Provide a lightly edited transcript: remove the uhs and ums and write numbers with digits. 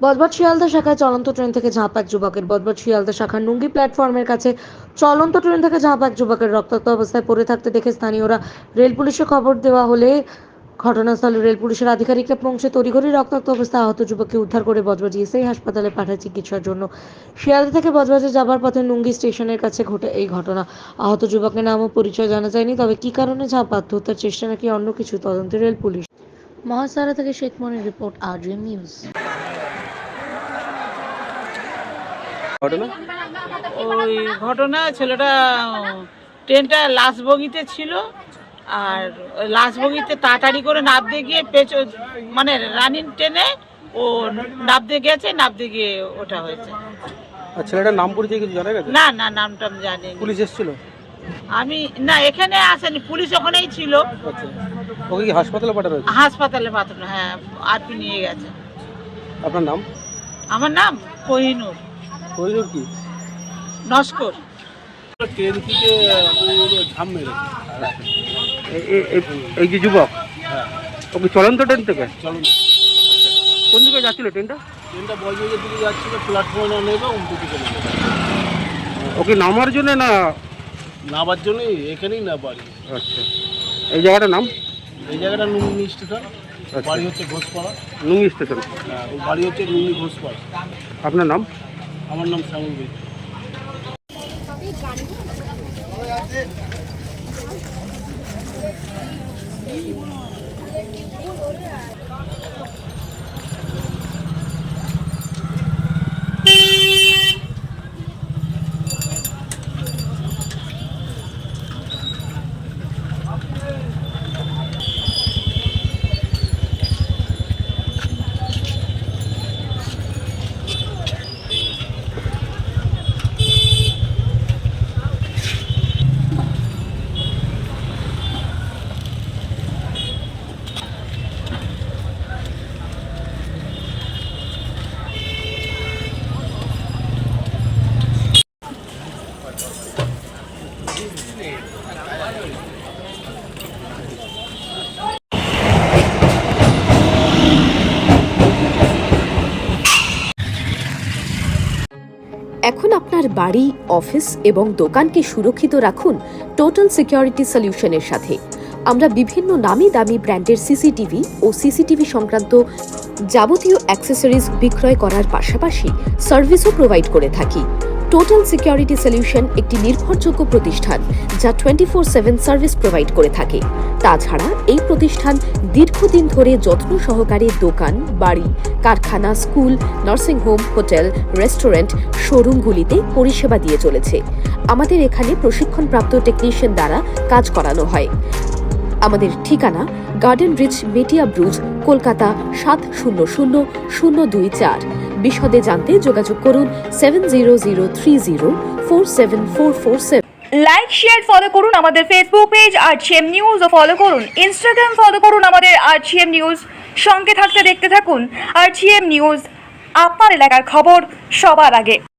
বজবজ শিয়ালদা শাখায় চলন্ত ট্রেন থেকে ঝাঁপ এক যুবকের। বজবজ শিয়ালদা শাখার নুঙ্গি প্ল্যাটফর্মের কাছে চলন্ত ট্রেন থেকে ঝাঁপ এক যুবকের রক্তাক্ত অবস্থায় পড়ে থাকতে দেখে স্থানীয়রা রেল পুলিশে খবর দেওয়া হলে ঘটনাস্থলে রেল পুলিশের আধিকারিকরা পৌঁছে তড়িঘড়ি রক্তাক্ত অবস্থায় আহত যুবককে উদ্ধার করে বজবজ ইএসআই হাসপাতালে পাঠায় চিকিৎসার জন্য। শিয়ালদা থেকে বজবজে যাবার পথে নুঙ্গি স্টেশনের কাছে ঘটে এই ঘটনা। আহত যুবকের নাম ও পরিচয় জানা যায়নি, তবে কী কারণে ঝাঁপ, আত্মহত্যার চেষ্টা নাকি অন্য কিছু, তদন্তে রেল পুলিশ। মহাসারা থেকে Sheikh Monir report, RGM news. ঘটনা ওই ঘটনা ছেলেটা ট্রেনটা লাস্ট বগিতে ছিল, আর ওই লাস্ট বগিতে তাড়াতাড়ি করে নামতে গিয়ে মানে রানিং ট্রেনে ও নামতে গেছে, নামতে গিয়ে ওটা হয়েছে। আর ছেলেটার নাম পরিচয় কিছু জানা গেছে? না না, নামটা জানি। পুলিশ এসেছিল? আমি না, এখানে আসেনি, পুলিশ ওখানেই ছিল। আচ্ছা, ওকে কি হাসপাতালে পাঠানো হয়েছে? হাসপাতালে পাঠানো, হ্যাঁ, আরপি নিয়ে গেছে। আপনার নাম? আমার নাম কোহিনুর। কোহিনুর কি? নস্কর। ট্রেন থেকে ঝাম মেরে এই যে যুবক, ওকে চলন্ত ট্রেন থেকে কোন দিকে যাচ্ছিল ট্রেনটা? ট্রেনটা বজবজের দিকে যাচ্ছিল, প্ল্যাটফর্মে নেবে উল্টো দিকে নেবে। ওকে নামার জন্য না নামার জন্যই এখানেই না বাড়ি। আচ্ছা, এই জায়গাটার নাম? এই জায়গাটা নুঙ্গি স্টেশন, আচ্ছা। বাড়ি হচ্ছে ঘোষপাড়া। নুঙ্গি স্টেশন। হ্যাঁ, ওই বাড়ি হচ্ছে নুঙ্গি ঘোষপাড়া। আপনার নাম? আমার নাম শ্যামল বেদ। এখন আপনার বাড়ি, অফিস এবং দোকানকে সুরক্ষিত রাখুন টোটাল সিকিউরিটি সলিউশনের সাথে। আমরা বিভিন্ন নামি দামি ব্র্যান্ডের সিসিটিভি ও সিসিটিভি সংক্রান্ত যাবতীয় অ্যাক্সেসরিজ বিক্রয় করার পাশাপাশি সার্ভিসও প্রোভাইড করে থাকি। টোটাল সিকিউরিটি সলিউশন একটি নির্ভরযোগ্য প্রতিষ্ঠান যা 24/7 সার্ভিস প্রোভাইড করে থাকে। তাছাড়া এই প্রতিষ্ঠান দীর্ঘদিন ধরে যত্ন সহকারে দোকান, বাড়ি, কারখানা, স্কুল, নার্সিংহোম, হোটেল, রেস্টুরেন্ট, শোরুমগুলিতে পরিষেবা দিয়ে চলেছে। আমাদের এখানে প্রশিক্ষণপ্রাপ্ত টেকনিশিয়ান দ্বারা কাজ করানো হয়। আমাদের ঠিকানা গার্ডেন রিচ, মেটিয়া ব্রুজ, কলকাতা 700024। বিশদে জানতে যোগাযোগ করুন 7003047447। লাইক, শেয়ার, ফলো করুন আমাদের ফেসবুক পেজ আরজিএম নিউজ ও ফলো করুন ইনস্টাগ্রাম, ফলো করুন আমাদের আরজিএম নিউজ। সঙ্গে থাকতে দেখতে থাকুন আরজিএম নিউজ, আপনার এলাকার খবর সবার আগে।